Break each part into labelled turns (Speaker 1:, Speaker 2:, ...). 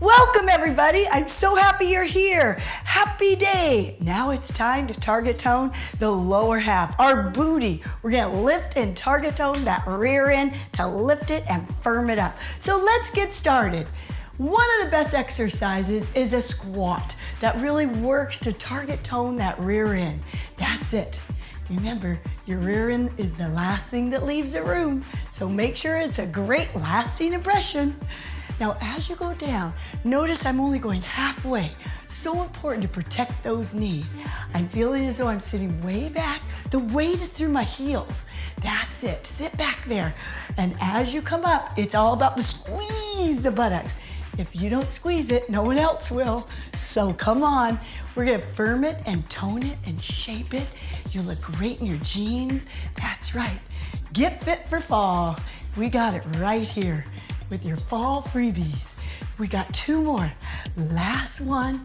Speaker 1: Welcome everybody, I'm so happy you're here. Happy day. Now it's time to target tone the lower half, our booty. We're gonna lift and target tone that rear end to lift it and firm it up. So let's get started. One of the best exercises is a squat that really works to target tone that rear end. That's it. Remember, your rear end is the last thing that leaves the room, so make sure it's a great lasting impression. Now, as you go down, notice I'm only going halfway. So important to protect those knees. I'm feeling as though I'm sitting way back. The weight is through my heels. That's it, sit back there. And as you come up, it's all about to squeeze the buttocks. If you don't squeeze it, no one else will. So come on, we're gonna firm it and tone it and shape it. You look great in your jeans. That's right, get fit for fall. We got it right here with your fall freebies. We got two more. Last one,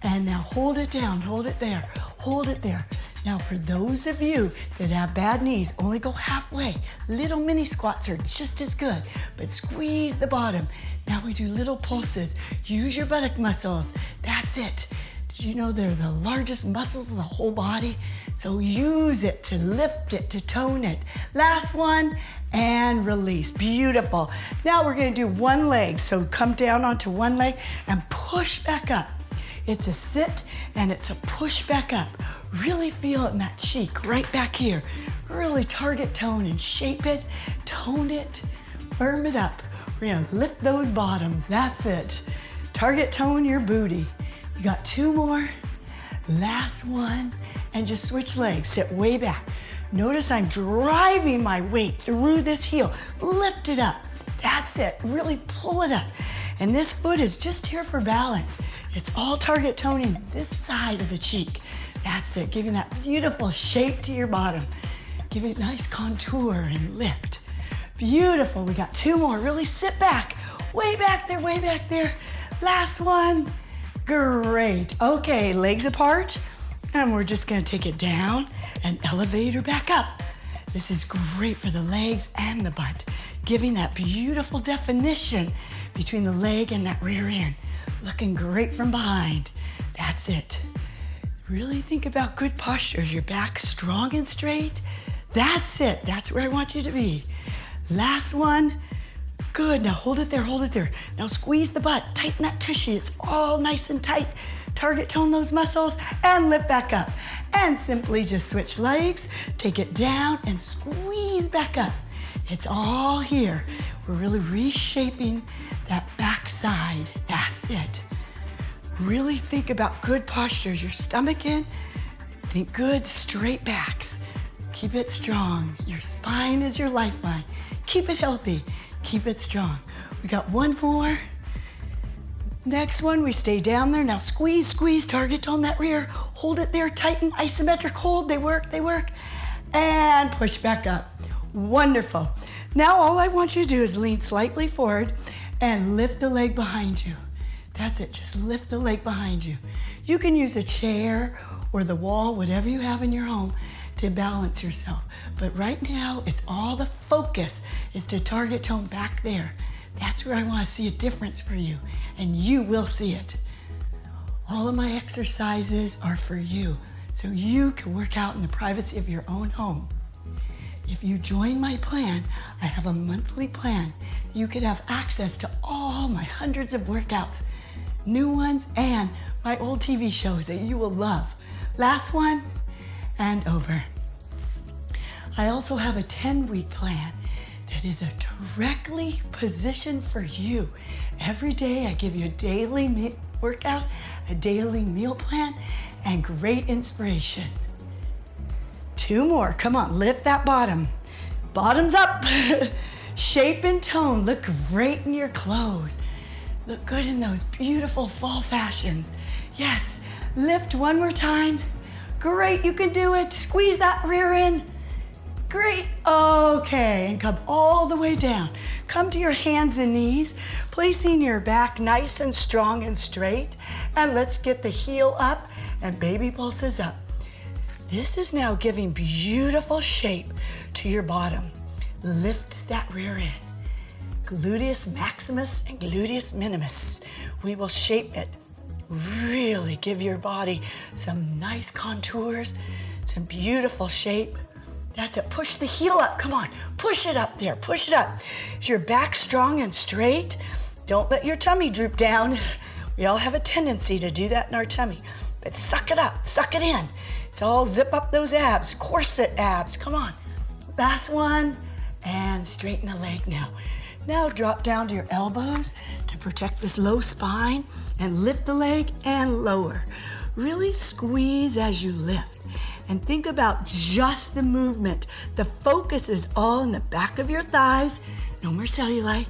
Speaker 1: and now hold it down, hold it there, hold it there. Now for those of you that have bad knees, only go halfway. Little mini squats are just as good, but squeeze the bottom. Now we do little pulses. Use your buttock muscles, that's it. Did you know they're the largest muscles in the whole body? So use it to lift it, to tone it. Last one, and release, beautiful. Now we're gonna do one leg. So come down onto one leg and push back up. It's a sit and it's a push back up. Really feel it in that cheek, right back here. Really target tone and shape it, tone it, firm it up. We're gonna lift those bottoms, that's it. Target tone your booty. You got two more, last one, and just switch legs, sit way back. Notice I'm driving my weight through this heel. Lift it up, that's it, really pull it up. And this foot is just here for balance. It's all target toning this side of the cheek. That's it, giving that beautiful shape to your bottom. Give it nice contour and lift. Beautiful, we got two more, really sit back. Way back there, way back there. Last one. Great. Okay, legs apart, and we're just gonna take it down and elevate her back up. This is great for the legs and the butt, giving that beautiful definition between the leg and that rear end. Looking great from behind. That's it. Really think about good posture. Is your back strong and straight? That's it. That's where I want you to be. Last one. Good, now hold it there, hold it there. Now squeeze the butt, tighten that tushy. It's all nice and tight. Target tone those muscles and lift back up. And simply just switch legs, take it down and squeeze back up. It's all here. We're really reshaping that back side. That's it. Really think about good postures. Your stomach in, think good straight backs. Keep it strong. Your spine is your lifeline. Keep it healthy. Keep it strong. We got one more. Next one, we stay down there. Now squeeze, squeeze, target tone that rear. Hold it there, tighten, isometric hold. They work, they work. And push back up. Wonderful. Now all I want you to do is lean slightly forward and lift the leg behind you. That's it, just lift the leg behind you. You can use a chair or the wall, whatever you have in your home, to balance yourself. But right now, it's all the focus is to target tone back there. That's where I want to see a difference for you, and you will see it. All of my exercises are for you, so you can work out in the privacy of your own home. If you join my plan, I have a monthly plan. You could have access to all my hundreds of workouts, new ones, and my old TV shows that you will love. Last one, and over. I also have a 10-week plan that is directly positioned for you. Every day I give you a daily workout, a daily meal plan, and great inspiration. Two more, come on, lift that bottom. Bottoms up. Shape and tone, look great in your clothes. Look good in those beautiful fall fashions. Yes, lift one more time. Great, you can do it. Squeeze that rear in. Great, okay, and come all the way down. Come to your hands and knees, placing your back nice and strong and straight. And let's get the heel up and baby pulses up. This is now giving beautiful shape to your bottom. Lift that rear end. gluteus maximus and gluteus minimus. We will shape it. Really give your body some nice contours, some beautiful shape. That's it. Push the heel up. Come on. Push it up there. Push it up. Is your back strong and straight? Don't let your tummy droop down. We all have a tendency to do that in our tummy. But suck it up. Suck it in. It's all zip up those abs. Corset abs. Come on. Last one. And straighten the leg now. Now drop down to your elbows to protect this low spine and lift the leg and lower. Really squeeze as you lift. And think about just the movement. The focus is all in the back of your thighs, no more cellulite,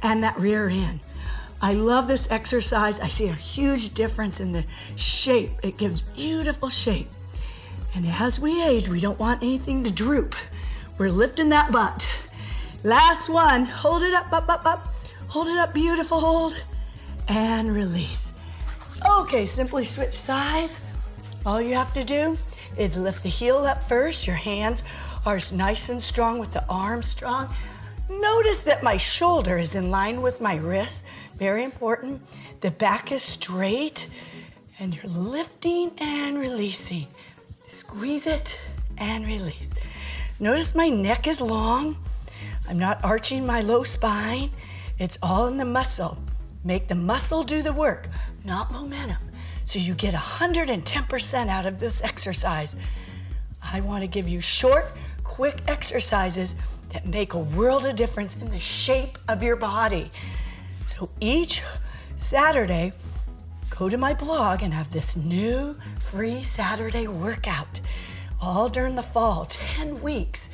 Speaker 1: and that rear end. I love this exercise. I see a huge difference in the shape. It gives beautiful shape. And as we age, we don't want anything to droop. We're lifting that butt. Last one, hold it up, up, up, up. Hold it up, beautiful hold, and release. Okay, simply switch sides. All you have to do is lift the heel up first. Your hands are nice and strong with the arms strong. Notice that my shoulder is in line with my wrist. Very important. The back is straight and you're lifting and releasing. Squeeze it and release. Notice my neck is long. I'm not arching my low spine. It's all in the muscle. Make the muscle do the work, not momentum. So you get 110% out of this exercise. I want to give you short, quick exercises that make a world of difference in the shape of your body. So each Saturday, go to my blog and have this new free Saturday workout, all during the fall, 10 weeks.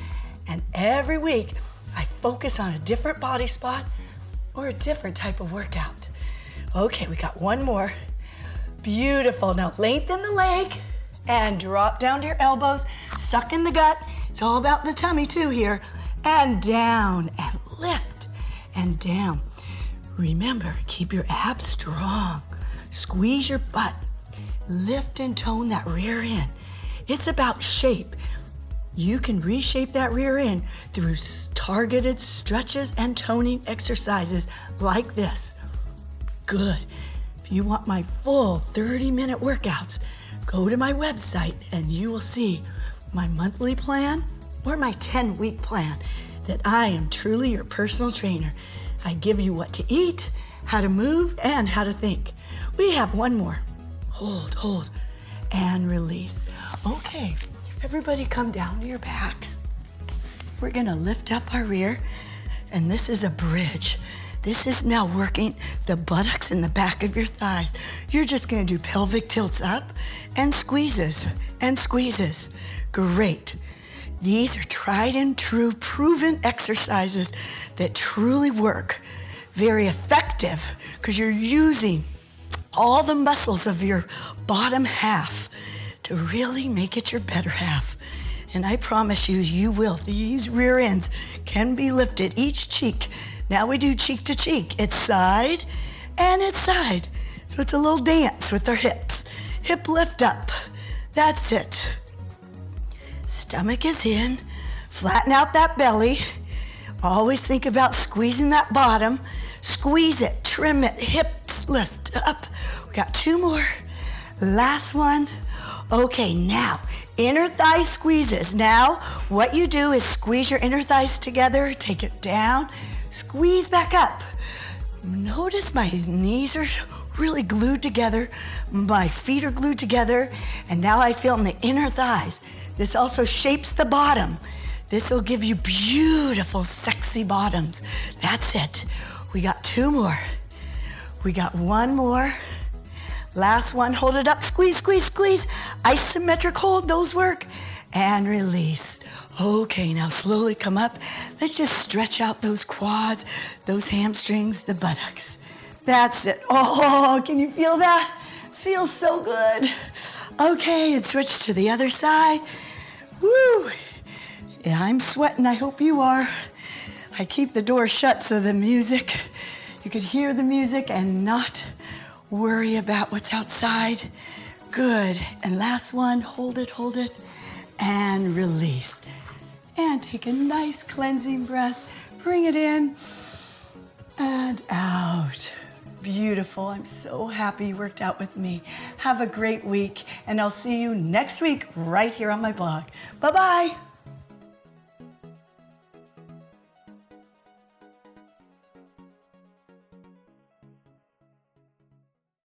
Speaker 1: And every week, I focus on a different body spot or a different type of workout. Okay, we got one more. Beautiful. Now lengthen the leg and drop down to your elbows. Suck in the gut. It's all about the tummy too here. And down and lift and down. Remember, keep your abs strong. Squeeze your butt. Lift and tone that rear end. It's about shape. You can reshape that rear end through targeted stretches and toning exercises like this. Good. If you want my full 30-minute workouts, go to my website and you will see my monthly plan or my 10-week plan that I am truly your personal trainer. I give you what to eat, how to move, and how to think. We have one more. Hold, and release. Okay, everybody come down to your backs. We're gonna lift up our rear, and this is a bridge. This is now working the buttocks in the back of your thighs. You're just gonna do pelvic tilts up and squeezes and squeezes. Great. These are tried and true, proven exercises that truly work. Very effective because you're using all the muscles of your bottom half to really make it your better half. And I promise you, you will. These rear ends can be lifted, each cheek. Now we do cheek to cheek. It's side and it's side. So it's a little dance with our hips. Hip lift up. That's it. Stomach is in. Flatten out that belly. Always think about squeezing that bottom. Squeeze it, trim it, hips lift up. We got two more. Last one. Okay, now, inner thigh squeezes. Now, what you do is squeeze your inner thighs together, take it down, squeeze back up. Notice my knees are really glued together, my feet are glued together, and now I feel in the inner thighs. This also shapes the bottom. This will give you beautiful, sexy bottoms. That's it. We got two more. We got one more. Last one, hold it up, squeeze, squeeze, squeeze. Isometric hold, those work. And release. Okay, now slowly come up. Let's just stretch out those quads, those hamstrings, the buttocks. That's it. Oh, can you feel that? Feels so good. Okay, and switch to the other side. Woo! Yeah, I'm sweating, I hope you are. I keep the door shut so the music, you could hear the music and not worry about what's outside. Good. And last one, hold it, and release. And take a nice cleansing breath. Bring it in And out. Beautiful. I'm so happy you worked out with me. Have a great week, and I'll see you next week right here on my blog. Bye-bye.